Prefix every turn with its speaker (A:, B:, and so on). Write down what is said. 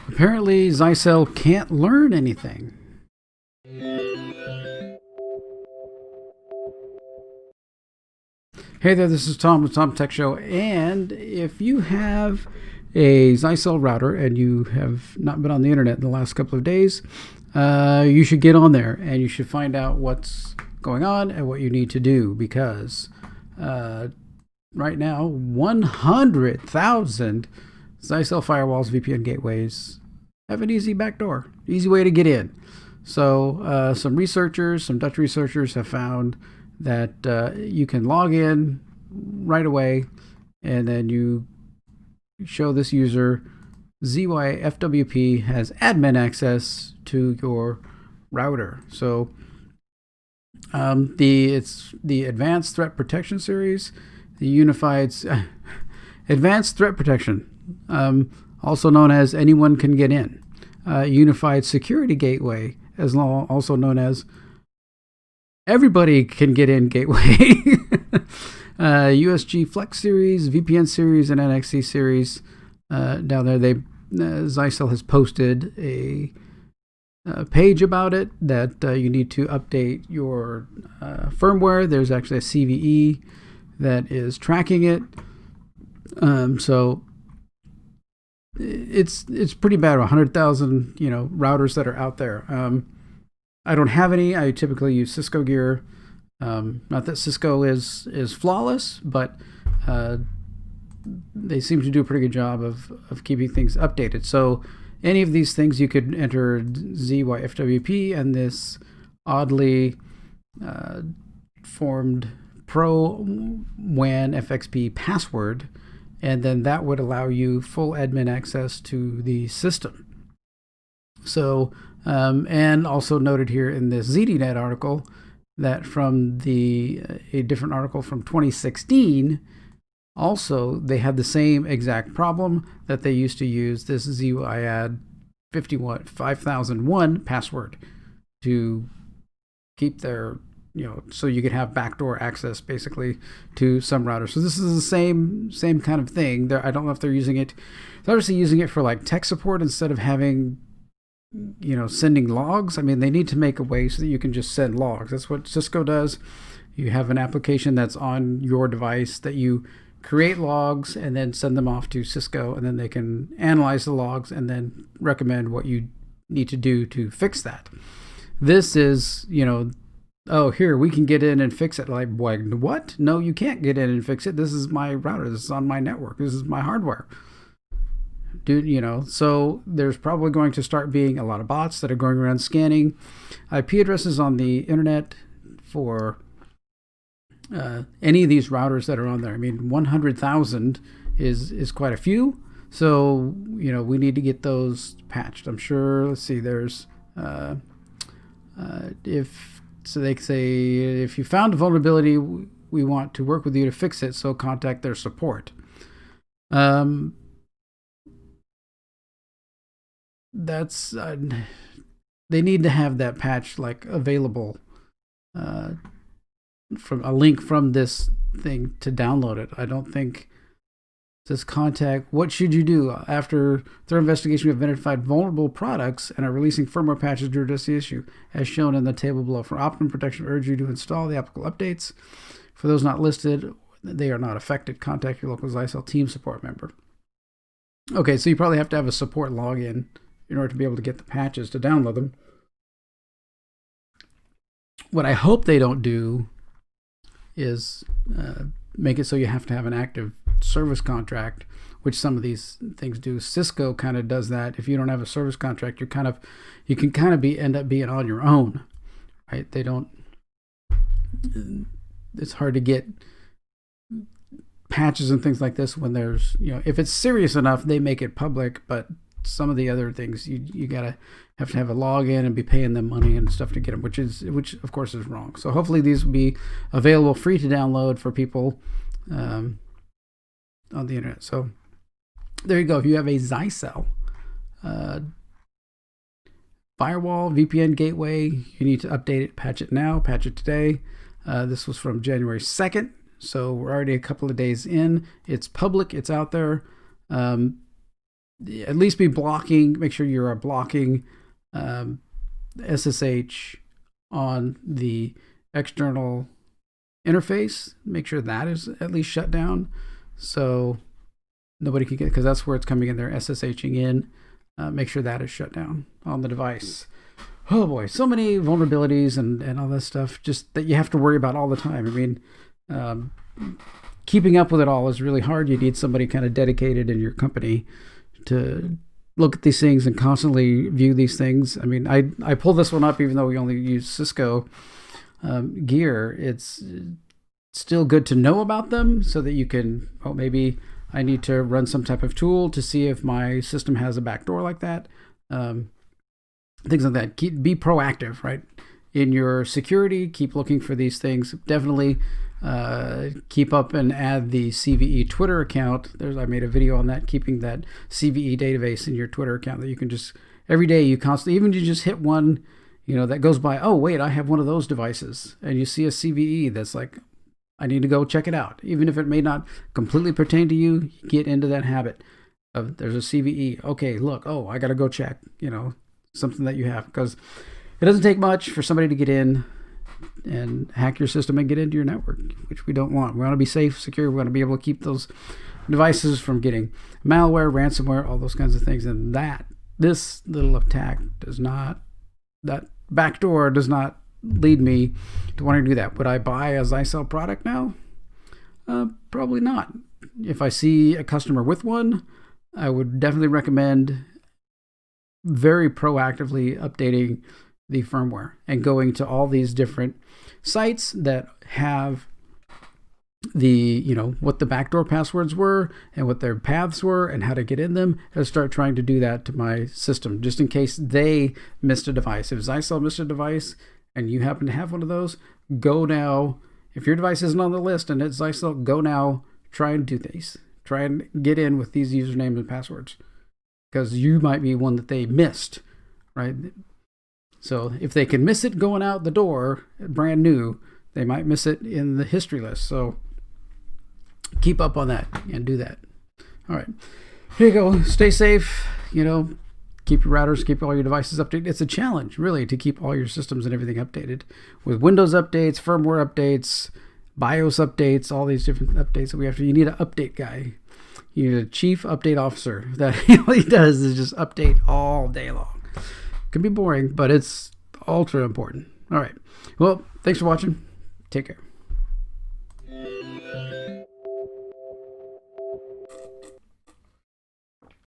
A: Apparently, Xycel can't learn anything. Hey there, this is Tom with Tom Tech Show, and if you have a Xycel router and you have not been on the internet in the last couple of days, you should get on there and you should find out what's going on and what you need to do, because right now 100,000 Xycel firewalls, VPN gateways have an easy backdoor, easy way to get in. So some Dutch researchers have found that you can log in right away, and then you show this user ZYFWP has admin access to your router. So it's the Advanced Threat Protection series, the Unified Advanced Threat Protection, also known as Anyone Can Get In, Unified Security Gateway, also known as Everybody Can Get In Gateway, USG Flex series, VPN series, and NXC series. Down there, Xycel has posted a page about it that you need to update your firmware. There's actually a CVE that is tracking it. So it's pretty bad. 100,000 routers that are out there. I don't have any. I typically use Cisco gear. Not that Cisco is flawless, but they seem to do a pretty good job of keeping things updated. So any of these things, you could enter ZYFWP and this oddly formed Pro WAN FXP password, and then that would allow you full admin access to the system. So, and also noted here in this ZDNet article that from a different article from 2016, also they had the same exact problem, that they used to use this ZYAD 5001 password to keep their, so you could have backdoor access basically to some routers. So this is the same kind of thing. I don't know if they're using it. They're obviously using it for like tech support instead of having, sending logs. I mean, they need to make a way so that you can just send logs. That's what Cisco does. You have an application that's on your device that you create logs and then send them off to Cisco, and then they can analyze the logs and then recommend what you need to do to fix that. This is, oh, here, we can get in and fix it. Like, what? No, you can't get in and fix it. This is my router. This is on my network. This is my hardware. Dude, so there's probably going to start being a lot of bots that are going around scanning IP addresses on the internet for any of these routers that are on there. I mean, 100,000 is quite a few. So, we need to get those patched. I'm sure, let's see, there's, so they say, if you found a vulnerability, we want to work with you to fix it, so contact their support. That's they need to have that patch available, from a link from this thing to download it. I don't think it says contact. What should you do after thorough investigation? We have identified vulnerable products and are releasing firmware patches to address the issue, as shown in the table below. For optimum protection, I urge you to install the applicable updates. For those not listed, they are not affected. Contact your local Xycel team support member. Okay, so you probably have to have a support login in order to be able to get the patches to download them. What I hope they don't do is make it so you have to have an active service contract, which some of these things do. Cisco kind of does that. If you don't have a service contract, you can end up being on your own, right? It's hard to get patches and things like this when there's, if it's serious enough, they make it public, but some of the other things you gotta have to have a login and be paying them money and stuff to get them, which of course is wrong. So hopefully these will be available free to download for people on the internet. So there you go. If you have a Xycel firewall, VPN gateway, you need to update it, patch it now, patch it today. This was from January 2nd, so we're already a couple of days in. It's public, it's out there. at least be blocking. Make sure you are blocking SSH on the external interface. Make sure that is at least shut down, so nobody can get, because that's where it's coming in there, SSHing in. Make sure that is shut down on the device. Oh boy, so many vulnerabilities and all this stuff just that you have to worry about all the time. I mean, keeping up with it all is really hard. You need somebody kind of dedicated in your company to look at these things and constantly view these things. I mean, I pull this one up even though we only use Cisco gear. It's still good to know about them so that you can, oh, maybe I need to run some type of tool to see if my system has a backdoor like that. Things like that. Be proactive, right? In your security, keep looking for these things. Definitely keep up and add the CVE Twitter account. I made a video on that, keeping that CVE database in your Twitter account that you can just, every day you constantly, even you just hit one, that goes by, oh, wait, I have one of those devices. And you see a CVE that's like, I need to go check it out. Even if it may not completely pertain to you, get into that habit of there's a CVE. Okay, look, oh, I got to go check, something that you have, because it doesn't take much for somebody to get in and hack your system and get into your network, which we don't want. We want to be safe, secure. We want to be able to keep those devices from getting malware, ransomware, all those kinds of things. And this little attack that backdoor does not lead me to wanting to do that. Would I buy a Xycel product now? Probably not. If I see a customer with one, I would definitely recommend very proactively updating the firmware and going to all these different sites that have the, what the backdoor passwords were and what their paths were and how to get in them, and start trying to do that to my system just in case they missed a device. If Xycel missed a device and you happen to have one of those, go now. If your device isn't on the list and it's Xycel, go now, try and do these. Try and get in with these usernames and passwords, because you might be one that they missed, right? So if they can miss it going out the door, brand new, they might miss it in the history list. So keep up on that and do that. All right, here you go. Stay safe. Keep your routers, keep all your devices updated. It's a challenge, really, to keep all your systems and everything updated with Windows updates, firmware updates, BIOS updates, all these different updates that we have to. You need an update guy. You need a chief update officer that all he does is just update all day long. It can be boring, but it's ultra important. All right. Well, thanks for watching. Take care.